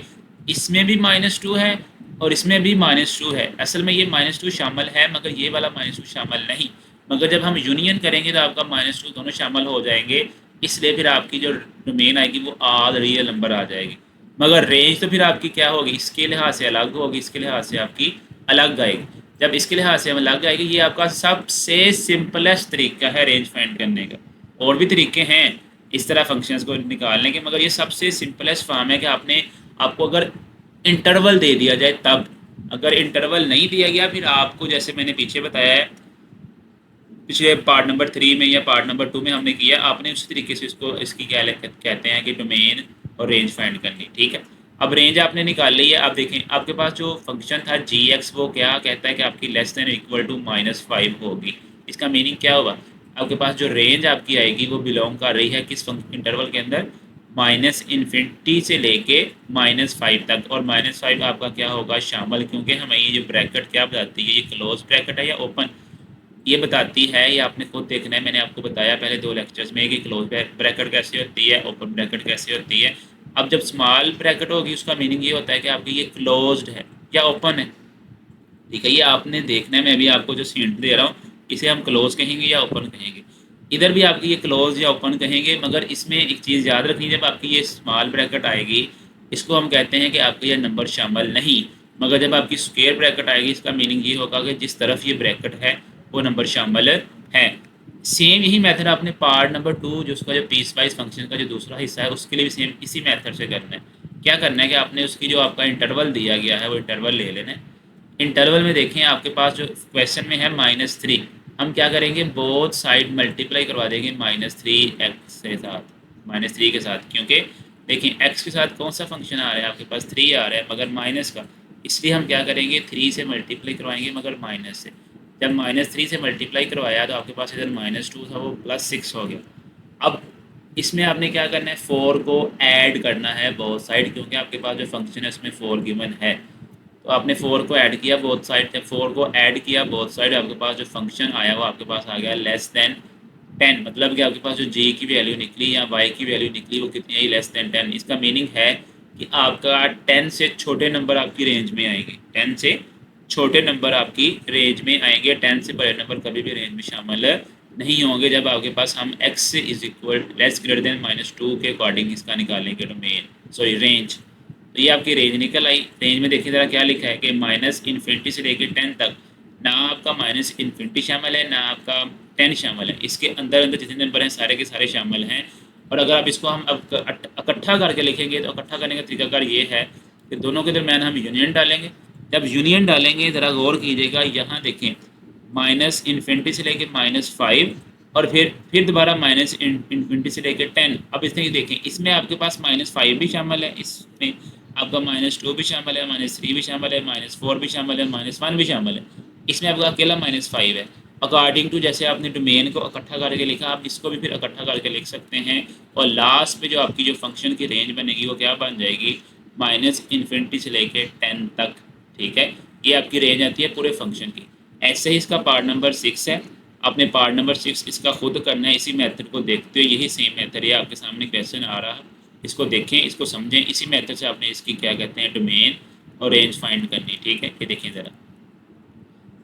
इसमें भी -2 है और इसमें भी -2 है। असल में ये -2 शामिल है मगर ये वाला -2 शामिल नहीं। मगर जब हम यूनियन करेंगे तो आपका -2 दोनों शामिल हो जाएंगे, इसलिए फिर आपकी जो डोमेन आएगी वो ऑल रियल नंबर आ जाएगी। मगर रेंज तो फिर आपकी क्या होगी, इसके लिहाज से अलग होगी, इसके लिहाज से आपकी अलग आएगी। जब इसके लिहाज से अलग आएगी, ये आपका सबसे सिंपलेस्ट तरीका है रेंज फाइंड करने का। और भी तरीके हैं इस तरह फंक्शंस को निकालने के, मगर ये सबसे सिंपलेस्ट फॉर्म है कि आपको अगर इंटरवल दे दिया जाए तब। अगर इंटरवल नहीं दिया गया फिर आपको, जैसे मैंने पीछे बताया है पिछले पार्ट नंबर 3 में या पार्ट नंबर 2 में हमने किया, आपने उसी तरीके से इसको इसकी क्या कहते हैं कि डोमेन और रेंज फाइंड करनी, ठीक है। अब रेंज आपने निकाल ली है। अब देखें आपके पास जो फंक्शन था gx वो क्या कहता है कि आपकी लेस देन इक्वल टू -5 होगी। इसका मीनिंग क्या होगा, आपके पास जो रेंज आपकी आएगी वो बिलोंग कर रही है किस इंटरवल के अंदर, -इन्फिनिटी से लेके -5 तक। और -5 आपका क्या होगा, शामिल, क्योंकि हमें ये जो ब्रैकेट क्या बताती है, ये क्लोज ब्रैकेट है या ओपन, ये बताती है। ये आपने खुद देखना है, मैंने आपको बताया पहले 2 लेक्चर्स में कि क्लोज ब्रैकेट कैसे होती है, ओपन ब्रैकेट कैसे होती है। अब जब स्मॉल ब्रैकेट होगी उसका मीनिंग ये होता है कि आपकी ये क्लोज्ड है या ओपन है, ठीक है। ये आपने देखना है, मैं भी आपको जो हिंट दे रहा हूँ इसे हम क्लोज कहेंगे या ओपन कहेंगे। इधर भी आपकी ये क्लोज या ओपन कहेंगे, मगर इसमें एक चीज़ याद रखनी, जब आपकी ये स्मॉल ब्रैकेट आएगी इसको हम कहते हैं कि आपका ये नंबर शामिल नहीं। मगर जब आपकी स्क्वायर ब्रैकेट आएगी इसका मीनिंग ये होगा कि जिस तरफ ये ब्रैकेट है वो नंबर शामिल है। सेम यही मेथड आपने पार्ट नंबर 2 जो उसका जो पीस वाइज फंक्शन का जो दूसरा हिस्सा है उसके लिए भी सेम इसी मेथड से करना है। क्या करना है कि आपने उसकी जो आपका इंटरवल दिया गया है वो इंटरवल ले लेना है। इंटरवल में देखें आपके पास जो क्वेश्चन में है -3, हम क्या करेंगे, बोथ साइड मल्टीप्लाई करवा देंगे -3x के साथ, -3 के साथ। क्योंकि देखिए x के साथ कौन सा फंक्शन आ रहा है, आपके पास 3 आ रहा है मगर माइनस का, इसलिए हम क्या करेंगे 3 से मल्टीप्लाई करवाएंगे मगर माइनस से। जब -3 से मल्टीप्लाई करवाया तो आपके पास इधर -2 था वो +6 हो गया। अब इसमें आपने क्या करना है, 4 को ऐड करना है बोथ साइड, क्योंकि आपके पास जो फंक्शन है उसमें 4 गिवन है। तो आपने 4 को ऐड किया बोथ साइड, जब 4 को ऐड किया बोथ साइड आपके पास जो फंक्शन आया वो आपके पास आ गया लेस देन 10, मतलब कि आपके पास जो जे की वैल्यू निकली या वाई की वैल्यू निकली वो कितनी आई, लेस देन 10। इसका मीनिंग है कि आपका 10 से छोटे नंबर आपकी रेंज में आएंगे, 10 से छोटे नंबर आपकी रेंज में आएंगे, 10 से बड़े नंबर कभी भी रेंज में शामिल नहीं होंगे जब आपके पास हम x से is equal less greater than -2 के अकॉर्डिंग इसका निकालेंगे डोमेन, सॉरी रेंज। तो ये आपकी रेंज निकल आई। रेंज में देखिए ज़रा क्या लिखा है कि -इन्फिनिटी से लेकर 10 तक ना आपका -इन्फिनिटी शामिल है ना आपका 10 शामिल है, इसके अंदर अंदर जितने नंबर हैं सारे के सारे शामिल हैं। और अगर आप इसको हम अब इकट्ठा करके लिखेंगे तो इकट्ठा करने का तरीकाकार ये है कि दोनों के दरमियान हम यूनियन डालेंगे। जब यूनियन डालेंगे ज़रा गौर कीजिएगा, यहाँ देखें -इन्फिनिटी से लेकर -5 और फिर दोबारा -इन्फिनिटी से लेकर 10। अब इसमें देखें, इसमें आपके पास -5 भी शामिल है, इसमें आपका -2 भी शामिल है, -3 भी शामिल है, -4 भी शामिल है, -1 भी शामिल है, इसमें आपका अकेला -5 है। अकॉर्डिंग टू जैसे आपने डोमेन को इकट्ठा करके लिखा, आप इसको भी फिर इकट्ठा करके लिख सकते हैं और लास्ट में जो आपकी जो फंक्शन की रेंज बनेगी वो क्या बन जाएगी, -इन्फिनिटी से लेकर 10 तक। ठीक है, ये आपकी रेंज आती है पूरे फंक्शन की। ऐसे ही इसका पार्ट नंबर 6 है, आपने पार्ट नंबर 6 इसका खुद करना है, इसी मेथड को देखते हुए। यही सेम मेथड है, आपके सामने क्वेश्चन आ रहा है, इसको देखें, इसको समझें, इसी मेथड से आपने इसकी क्या कहते हैं डोमेन और रेंज फाइंड करनी। ठीक है, ये देखें ज़रा,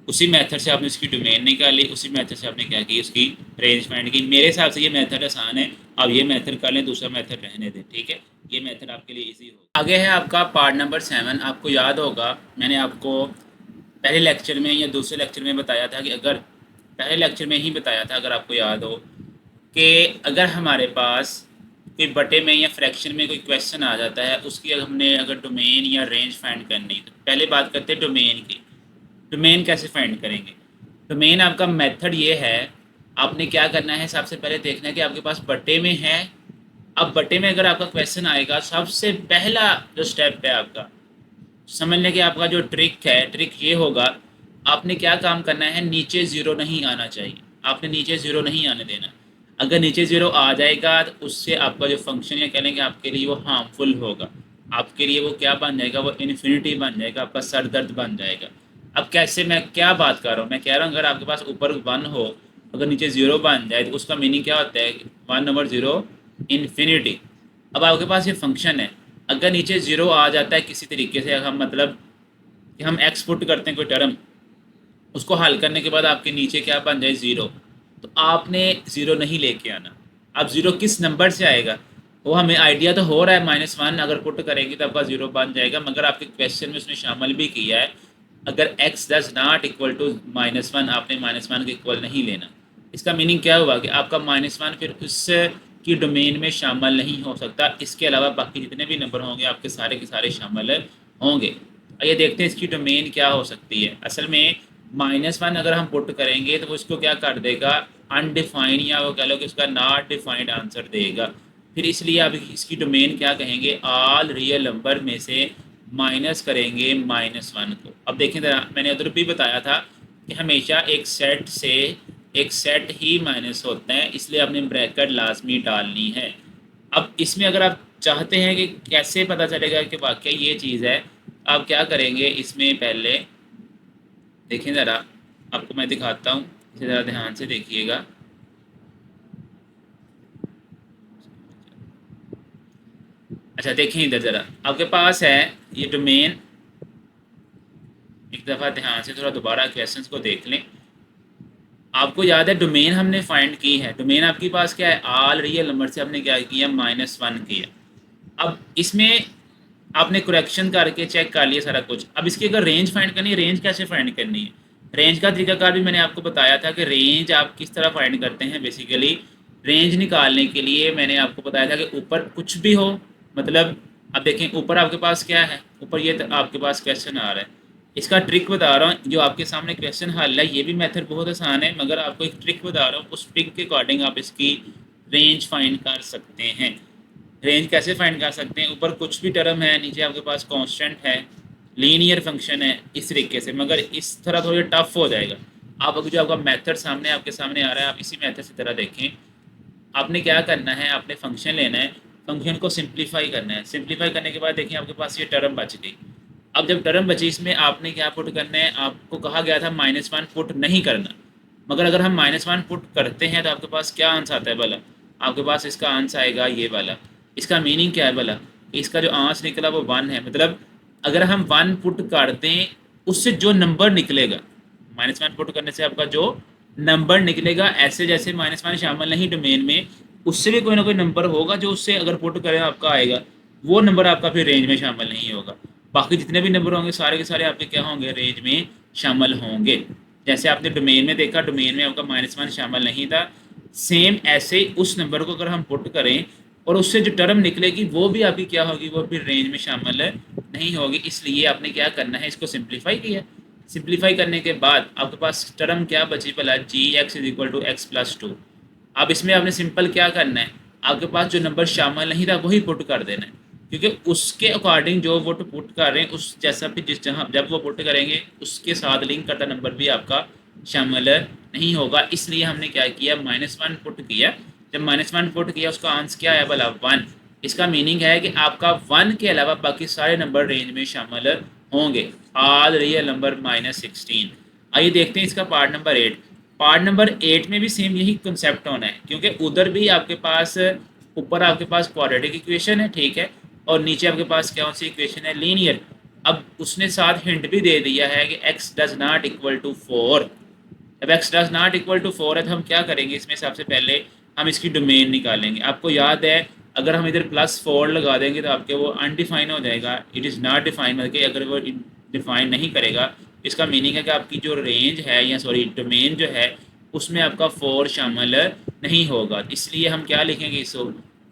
उसी मेथड से आपने इसकी डोमेन निकाली, उसी मेथड से आपने क्या की, उसकी रेंज फाइंड की। मेरे हिसाब से ये मेथड आसान है, आप ये मेथड कर लें, दूसरा मेथड रहने दें। ठीक है, ये मेथड आपके लिए इजी हो। आगे है आपका पार्ट नंबर 7। आपको याद होगा मैंने आपको पहले लेक्चर में या दूसरे लेक्चर में बताया था कि अगर पहले लेक्चर में ही बताया था, अगर आपको याद हो, कि अगर हमारे पास कोई बटे में या फ्रैक्शन में कोई क्वेश्चन आ जाता है, उसकी हमने अगर डोमेन या रेंज फाइंड करनी, तो पहले बात करते हैं डोमेन की। डोमेन कैसे फाइंड करेंगे? डोमेन आपका मेथड ये है, आपने क्या करना है, सबसे पहले देखना है कि आपके पास बटे में है। अब बटे में अगर आपका क्वेश्चन आएगा, सबसे पहला जो स्टेप है आपका समझने के, आपका जो ट्रिक है, ट्रिक ये होगा, आपने क्या काम करना है, नीचे ज़ीरो नहीं आना चाहिए, आपने नीचे ज़ीरो नहीं आने देना। अगर नीचे ज़ीरो आ जाएगा तो उससे आपका जो फंक्शन या कह लेंगे आपके लिए वो हार्मफुल होगा, आपके लिए वो क्या बन जाएगा, वो इन्फिनिटी बन जाएगा, आपका सर दर्द बन जाएगा। अब कैसे, मैं क्या बात कर रहा हूँ, मैं कह रहा हूँ अगर आपके पास ऊपर 1 हो, अगर नीचे 0 बन जाए तो उसका मीनिंग क्या होता है, 1/0 इन्फिनिटी। अब आपके पास ये फंक्शन है, अगर नीचे 0 आ जाता है किसी तरीके से, हम मतलब कि हम एक्स पुट करते हैं कोई टर्म, उसको हल करने के बाद आपके नीचे क्या बन जाए, 0, तो आपने 0 नहीं लेके आना। अब 0 किस नंबर से आएगा वो हमें आइडिया तो हो रहा है, -1 अगर पुट करेंगे तो आपका 0 बन जाएगा, मगर आपके क्वेश्चन में उसने शामिल भी किया है अगर x does not equal to -1, आपने -1 के इक्वल नहीं लेना। इसका मीनिंग क्या हुआ कि आपका -1 फिर उस की डोमेन में शामिल नहीं हो सकता, इसके अलावा बाकी जितने भी नंबर होंगे आपके सारे के सारे शामिल होंगे। आइए देखते हैं इसकी डोमेन क्या हो सकती है। असल में -1 अगर हम पुट करेंगे तो वो इसको क्या कर देगा, अनडिफाइंड, या वो कह लो कि उसका नॉट डिफाइंड आंसर देगा। फिर इसलिए आप इसकी डोमेन क्या कहेंगे, ऑल रियल नंबर में से माइनस करेंगे -1 को। अब देखें ज़रा, मैंने उधर भी बताया था कि हमेशा एक सेट से एक सेट ही माइनस होता है, इसलिए आपने ब्रैकेट लाजमी डालनी है। अब इसमें अगर आप चाहते हैं कि कैसे पता चलेगा कि वाकई ये चीज़ है, आप क्या करेंगे, इसमें पहले देखें ज़रा, आपको मैं दिखाता हूँ, इसे ज़रा ध्यान से देखिएगा। अच्छा देखें इधर ज़रा, आपके पास है ये डोमेन, एक दफ़ा ध्यान से थोड़ा दोबारा क्वेश्चंस को देख लें। आपको याद है डोमेन हमने फाइंड की है, डोमेन आपके पास क्या है, ऑल रियल नंबर से हमने क्या किया, -1 किया। अब इसमें आपने करेक्शन करके चेक कर लिया सारा कुछ। अब इसकी अगर रेंज फाइंड करनी है, रेंज कैसे फाइंड करनी है, रेंज का तरीकाकार भी मैंने आपको बताया था कि रेंज आप किस तरह फाइंड करते हैं। बेसिकली रेंज निकालने के लिए मैंने आपको बताया था कि ऊपर कुछ भी हो, मतलब अब देखें ऊपर आपके पास क्या है, ऊपर ये आपके पास क्वेश्चन आ रहा है, इसका ट्रिक बता रहा हूँ, जो आपके सामने क्वेश्चन हल है, ये भी मेथड बहुत आसान है, मगर आपको एक ट्रिक बता रहा हूँ, उस ट्रिक के अकॉर्डिंग आप इसकी रेंज फाइंड कर सकते हैं। रेंज कैसे फाइंड कर सकते हैं, ऊपर कुछ भी टर्म है, नीचे आपके पास कांस्टेंट है, लीनियर फंक्शन है, इस तरीके से, मगर इस तरह थोड़ी टफ हो जाएगा। आप अगर जो आपका मेथड सामने आपके सामने आ रहा है, आप इसी मेथड से तरह देखें। आपने क्या करना है, आपने फंक्शन लेना है, फंक्शन को सिंप्लीफाई करना है, सिंप्लीफाई करने के बाद देखिए आपके पास ये टर्म बच गई। अब जब टर्म बची, इसमें आपने क्या पुट करना है, आपको कहा गया था -1 पुट नहीं करना, मगर अगर हम -1 पुट करते हैं तो आपके पास क्या आंसर आता है भला? आपके पास इसका आंसर आएगा ये वाला। इसका मीनिंग क्या है भला? इसका जो आंसर निकला वो 1 है। मतलब अगर हम 1 पुट कर दें, उससे जो नंबर निकलेगा, -1 पुट करने से आपका जो नंबर निकलेगा, ऐसे जैसे -1 शामिल नहीं डोमेन में, उससे भी कोई ना कोई नंबर होगा जो उससे अगर पुट करें आपका आएगा, वो नंबर आपका फिर रेंज में शामिल नहीं होगा। बाकी जितने भी नंबर होंगे सारे के सारे आपके क्या होंगे, रेंज में शामिल होंगे। जैसे आपने डोमेन में देखा, डोमेन में आपका -1 शामिल नहीं था, सेम ऐसे ही उस नंबर को अगर हम पुट करें और उससे जो टर्म निकलेगी वो भी आपकी क्या होगी, वो फिर रेंज में शामिल नहीं होगी। इसलिए आपने क्या करना है, इसको सिंप्लीफाई किया। सिंप्लीफाई करने के बाद आपके पास टर्म क्या बची भला, g x is equal to x plus two. अब इसमें आपने सिंपल क्या करना है, आपके पास जो नंबर शामिल नहीं था वही पुट कर देना है, क्योंकि उसके अकॉर्डिंग जो वो पुट कर रहे हैं उस जैसा भी जिस जहाँ जब वो पुट करेंगे उसके साथ लिंक करता नंबर भी आपका शामिल नहीं होगा। इसलिए हमने क्या किया, -1 पुट किया। जब -1 पुट किया उसका आंसर क्या है भला, 1। इसका मीनिंग है कि आपका 1 के अलावा बाकी सारे नंबर रेंज में शामिल होंगे। All real number -16। आइए देखते हैं इसका पार्ट नंबर 8। पार्ट नंबर 8 में भी सेम यही कंसेप्ट होना है, क्योंकि उधर भी आपके पास ऊपर आपके पास क्वाड्रेटिक इक्वेशन है, ठीक है, और नीचे आपके पास कौन सी इक्वेशन है, लीनियर। अब उसने साथ हिंट भी दे दिया है कि x does not equal to 4। जब x does not equal to 4 है तो हम क्या करेंगे, इसमें सबसे पहले हम इसकी डोमेन निकालेंगे। आपको याद है अगर हम इधर +4 लगा देंगे तो आपके वो अनडिफाइन हो जाएगा, इट इज़ नॉट डिफाइन, मतलब कि अगर वो डिफाइन नहीं करेगा, इसका मीनिंग है कि आपकी जो रेंज है या सॉरी डोमेन जो है उसमें आपका 4 शामिल नहीं होगा। इसलिए हम क्या लिखेंगे, इसको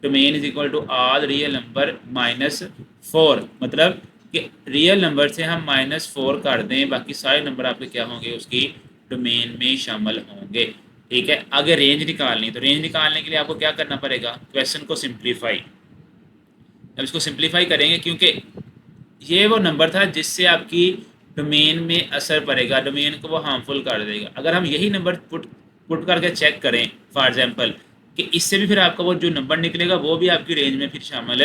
domain is equal to all real number -4। मतलब कि रियल नंबर से हम -4 कर दें, बाकी सारे नंबर आपके क्या होंगे, उसकी डोमेन में शामिल होंगे। ठीक है, आगे रेंज निकालनी, तो रेंज निकालने के लिए आपको क्या करना पड़ेगा, क्वेश्चन को सिंप्लीफाई। अब इसको सिंप्लीफाई करेंगे क्योंकि ये वो नंबर था जिससे आपकी डोमेन में असर पड़ेगा, डोमेन को वो हार्मफुल कर देगा। अगर हम यही नंबर पुट करके चेक करें फॉर एग्जांपल, कि इससे भी फिर आपका वो जो नंबर निकलेगा वो भी आपकी रेंज में फिर शामिल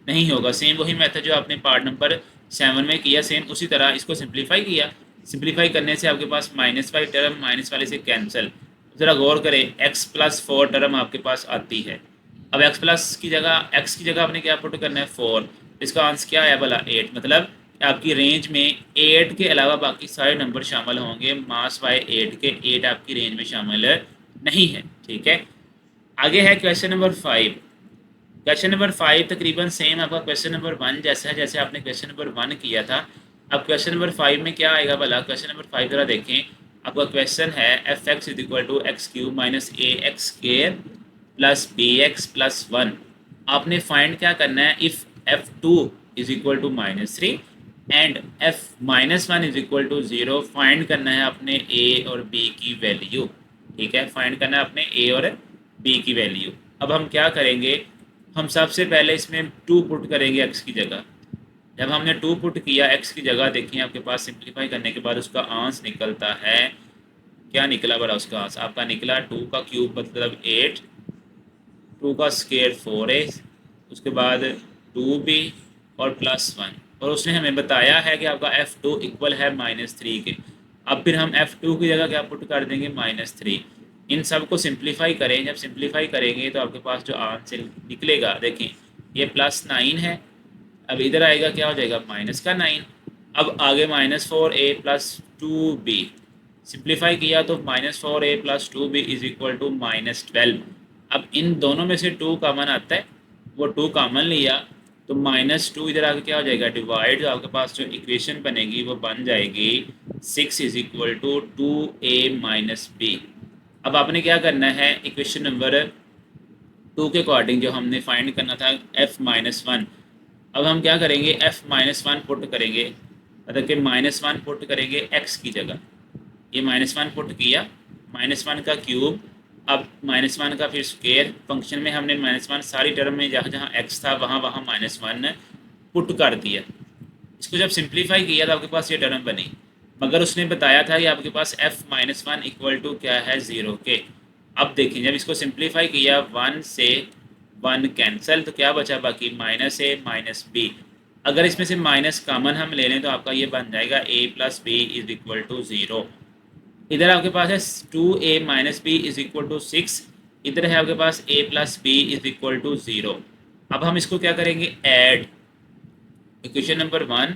नहीं होगा। सेम वही मेथड जो आपने पार्ट नंबर 7 में किया, सेम उसी तरह इसको सिंप्लीफाई किया। सिंप्लीफाई करने से आपके पास -5 टर्म माइनस वाले से कैंसिल। ज़रा गौर करें, x+4 टर्म आपके पास आती है। अब x की जगह आपने क्या पुट करना है, 4। इसका आंसर क्या है भला, 8। मतलब आपकी रेंज में 8 के अलावा बाकी सारे नंबर शामिल होंगे, मास बाय 8 के 8 आपकी रेंज में शामिल नहीं है। ठीक है, आगे है क्वेश्चन नंबर 5। क्वेश्चन नंबर 5 तकरीबन सेम आपका क्वेश्चन नंबर 1 जैसा है, जैसे आपने क्वेश्चन नंबर 1 किया था। अब क्वेश्चन नंबर 5 में क्या आएगा भला, क्वेश्चन नंबर 5 जरा देखें। आपका क्वेश्चन है f(x is equal to x³ minus ax² plus bx plus 1। आपने फाइंड क्या करना है, if f2 is equal to -3 and f-1 is equal to 0 find करना है अपने a और b की वैल्यू। ठीक है, फाइंड करना है अपने a और b की वैल्यू। अब हम क्या करेंगे, हम सबसे पहले इसमें 2 पुट करेंगे x की जगह। जब हमने 2 पुट किया x की जगह, देखिए आपके पास सिंप्लीफाई करने के बाद उसका आंसर निकलता है, क्या निकला बड़ा उसका आंसर आपका निकला 2 का क्यूब मतलब 8, 2 का स्क्वायर 4a, उसके बाद 2b और +1। और उसने हमें बताया है कि आपका f2 इक्वल है -3 के। अब फिर हम f2 की जगह क्या पुट कर देंगे, -3। इन सब को सिंप्लीफाई करें, जब सिंप्लीफाई करेंगे तो आपके पास जो आंसर निकलेगा, देखें ये +9 है। अब इधर आएगा क्या हो जाएगा, -9। अब आगे -4a प्लस 2b सिंप्लीफाई किया तो -4a plus 2b is equal to -12। अब इन दोनों में से 2 कॉमन आता है, वो 2 कॉमन लिया तो -2 इधर आके क्या हो जाएगा, डिवाइड, जो आपके पास जो इक्वेशन बनेगी वो बन जाएगी 6 is equal to 2a minus b। अब आपने क्या करना है, इक्वेशन नंबर 2 के अकॉर्डिंग जो हमने फाइंड करना था f-1, अब हम क्या करेंगे, f-1 पुट करेंगे, मतलब कि -1 पुट करेंगे x की जगह। ये -1 पुट किया, -1 का क्यूब, अब -1 का फिर स्क्वायर। फंक्शन में हमने -1 सारी टर्म में जहाँ जहाँ x था वहाँ वहाँ -1 पुट कर दिया। इसको जब सिंप्लीफाई किया तो आपके पास ये टर्म बनी, मगर उसने बताया था कि आपके पास f-1 इक्वल टू क्या है, 0 के। अब देखिए जब इसको सिंप्लीफाई किया 1 से 1 कैंसिल, तो क्या बचा बाकी, -a माइनस b। अगर इसमें से माइनस कॉमन हम ले लें तो आपका ये बन जाएगा a plus b is equal to 0। इधर आपके पास है 2a minus b is equal to 6, इधर है आपके पास a plus b is equal to 0। अब हम इसको क्या करेंगे, ऐड इक्वेशन नंबर 1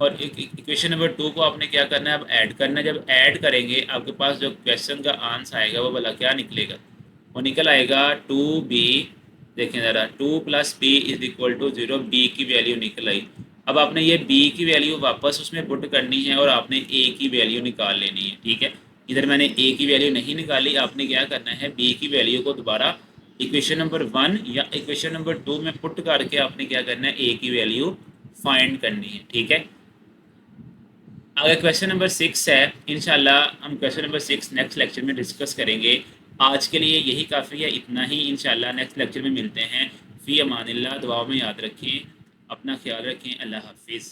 और इक्वेशन नंबर 2 को आपने क्या करना है, अब ऐड करना है। जब ऐड करेंगे आपके पास जो क्वेश्चन का आंसर आएगा वो भला क्या निकलेगा, वो निकल आएगा 2b। देखें ज़रा, 2 plus b is equal to 0, b की वैल्यू निकल आई। अब आपने ये बी की वैल्यू वापस उसमें पुट करनी है और आपने ए की वैल्यू निकाल लेनी है, ठीक है। इधर मैंने ए की वैल्यू नहीं निकाली, आपने क्या करना है, बी की वैल्यू को दोबारा इक्वेशन नंबर 1 या इक्वेशन नंबर 2 में पुट करके आपने क्या करना है, ए की वैल्यू फाइंड करनी है, ठीक है। अगर क्वेश्चन नंबर 6 है, इंशाल्लाह हम क्वेश्चन नंबर 6 नेक्स्ट लेक्चर में डिस्कस करेंगे। आज के लिए यही काफ़ी है, इतना ही। इंशाल्लाह नेक्स्ट लेक्चर में मिलते हैं। फ़ी अमानिल्लाह, दुआओं में याद रखें, अपना ख्याल रखें। अल्लाह हाफिज़।